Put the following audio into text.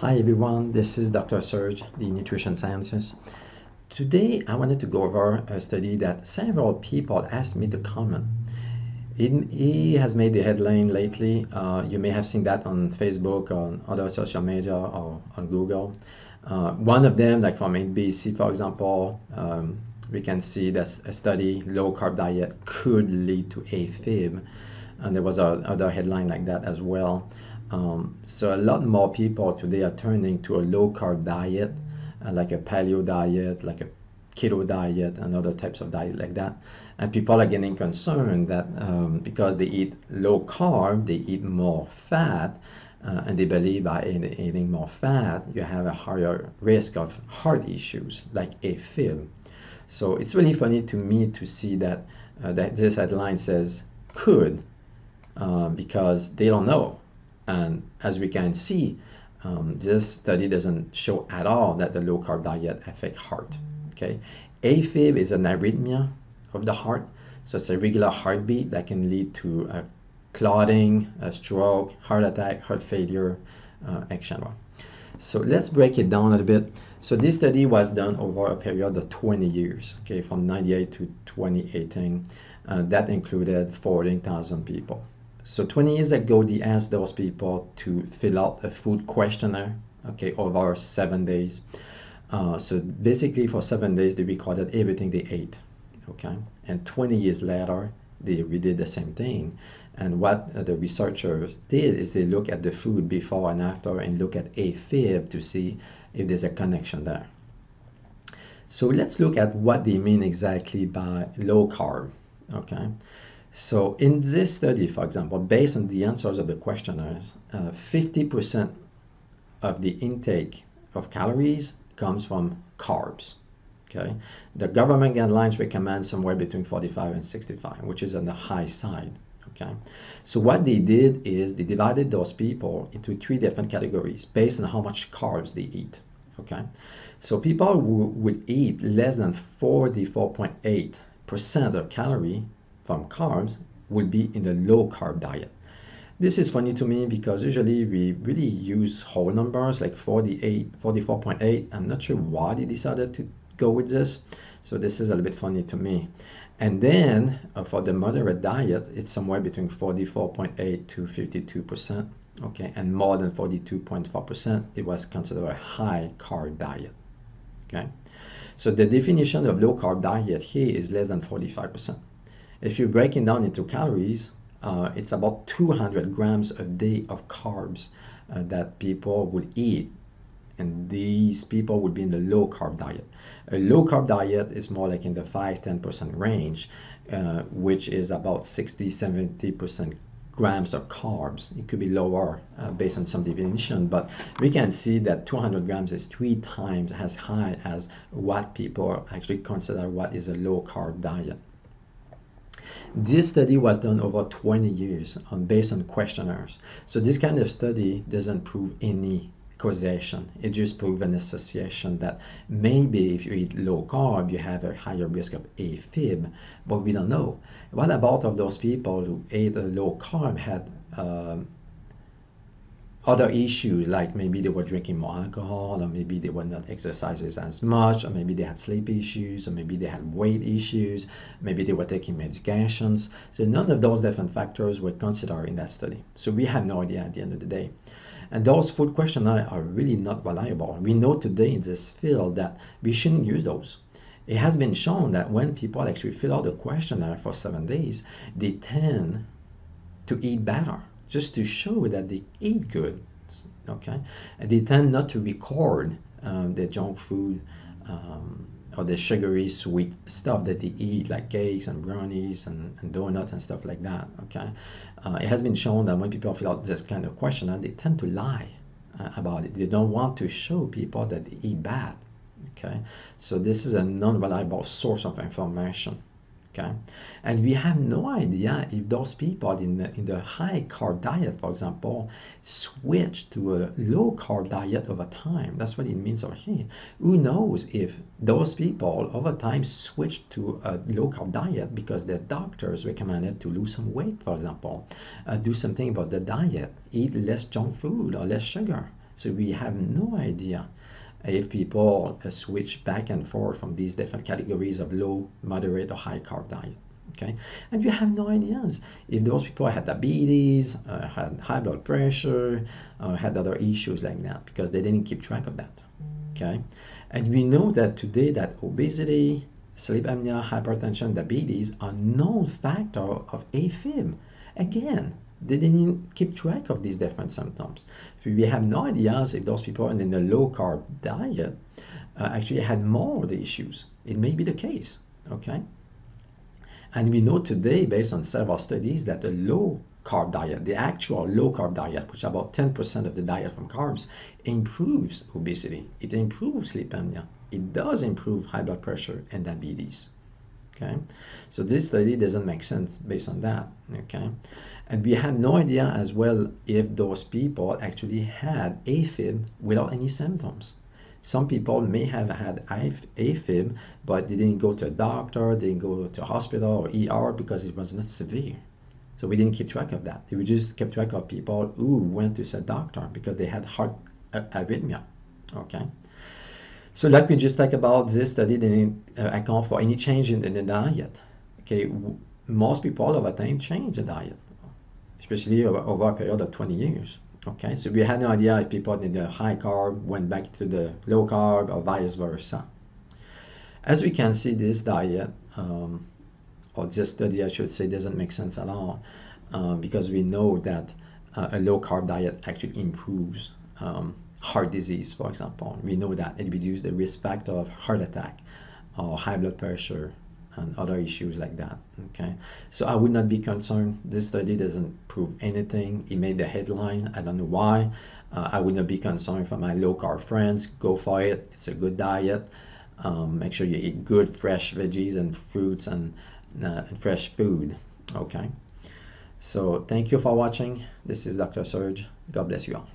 Hi everyone, this is Dr. Serge, the nutrition scientist. Today I wanted to go over a study that several people asked me to comment. He has made the headline lately. You may have seen that on Facebook, on other social media, or on Google. One of them, like from NBC, for example, we can see that a study, low carb diet could lead to AFib. And there was other headline like that as well. So a lot more people today are turning to a low carb diet, like a paleo diet, like a keto diet, and other types of diet like that. And people are getting concerned that because they eat low carb, they eat more fat, and they believe by eating more fat, you have a higher risk of heart issues like AFib. So it's really funny to me to see that that this headline says could, because they don't know. And as we can see, this study doesn't show at all that the low carb diet affects heart. Okay, AFib is an arrhythmia of the heart, so it's a regular heartbeat that can lead to clotting, a stroke, heart attack, heart failure, etc. So let's break it down a little bit. So this study was done over a period of 20 years, okay, from 98 to 2018. That included 14,000 people. So 20 years ago, they asked those people to fill out a food questionnaire, okay, over 7 days. So basically for 7 days, they recorded everything they ate, okay? And 20 years later, they redid the same thing. And what the researchers did is they look at the food before and after and look at AFib to see if there's a connection there. So let's look at what they mean exactly by low carb, okay? So in this study, for example, based on the answers of the questionnaires, 50% of the intake of calories comes from carbs. Okay, the government guidelines recommend somewhere between 45 and 65, which is on the high side. Okay, so what they did is they divided those people into 3 different categories based on how much carbs they eat. Okay, so people who would eat less than 44.8% of calorie from carbs would be in the low carb diet. This is funny to me because usually we really use whole numbers like 48, 44.8. I'm not sure why they decided to go with this. So this is a little bit funny to me. And then for the moderate diet, it's somewhere between 44.8 to 52%. Okay, and more than 42.4%, it was considered a high carb diet. Okay, so the definition of low carb diet here is less than 45%. If you break it down into calories, it's about 200 grams a day of carbs that people would eat, and these people would be in the low carb diet. A low carb diet is more like in the 5-10% range, which is about 60-70% grams of carbs. It could be lower based on some definition, but we can see that 200 grams is 3 times as high as what people actually consider what is a low carb diet. This study was done over 20 years based on questionnaires. So this kind of study doesn't prove any causation. It just proves an association that maybe if you eat low carb, you have a higher risk of AFib, but we don't know. What about of those people who ate a low carb had other issues, like maybe they were drinking more alcohol, or maybe they were not exercising as much, or maybe they had sleep issues, or maybe they had weight issues, maybe they were taking medications. So none of those different factors were considered in that study. So we have no idea at the end of the day. And those food questionnaires are really not reliable. We know today in this field that we shouldn't use those. It has been shown that when people actually fill out the questionnaire for 7 days, they tend to eat better, just to show that they eat good, okay? And they tend not to record the junk food or the sugary sweet stuff that they eat, like cakes and brownies and donuts and stuff like that, okay? It has been shown that when people fill out this kind of questionnaire, they tend to lie about it. They don't want to show people that they eat bad, okay? So this is a non-reliable source of information. Okay, and we have no idea if those people in the high carb diet, for example, switch to a low carb diet over time. That's what it means over here. Who knows if those people over time switch to a low carb diet because their doctors recommended to lose some weight, for example, do something about the diet, eat less junk food or less sugar. So we have no idea if people switch back and forth from these different categories of low, moderate, or high carb diet. Okay, and we have no ideas if those people had diabetes, had high blood pressure, had other issues like that, because they didn't keep track of that. Okay, and we know that today that obesity, sleep apnea, hypertension, diabetes are known factor of AFib. Again, they didn't keep track of these different symptoms. So we have no ideas if those people in a low carb diet actually had more of the issues. It may be the case, okay? And we know today, based on several studies, that the low carb diet, the actual low carb diet, which is about 10% of the diet from carbs, improves obesity. It improves sleep apnea. It does improve high blood pressure and diabetes. Okay, so this study doesn't make sense based on that. Okay, and we have no idea as well if those people actually had AFib without any symptoms. Some people may have had AFib, but they didn't go to a doctor, they didn't go to a hospital or ER because it was not severe. So we didn't keep track of that. We just kept track of people who went to a doctor because they had heart arrhythmia. Okay. So let me just talk about this study didn't account for any change in the diet. Okay, most people over time change the diet, especially over a period of 20 years. Okay, so we had no idea if people in the high carb went back to the low carb or vice versa. As we can see, this diet, or this study I should say, doesn't make sense at all, because we know that a low carb diet actually improves heart disease, for example. We know that it reduces the risk factor of heart attack or high blood pressure and other issues like that. Okay, so I would not be concerned. This study doesn't prove anything. It made the headline. I don't know why. I would not be concerned for my low carb friends. Go for it. It's a good diet. Make sure you eat good fresh veggies and fruits and fresh food. Okay, so thank you for watching. This is Dr. Serge. God bless you all.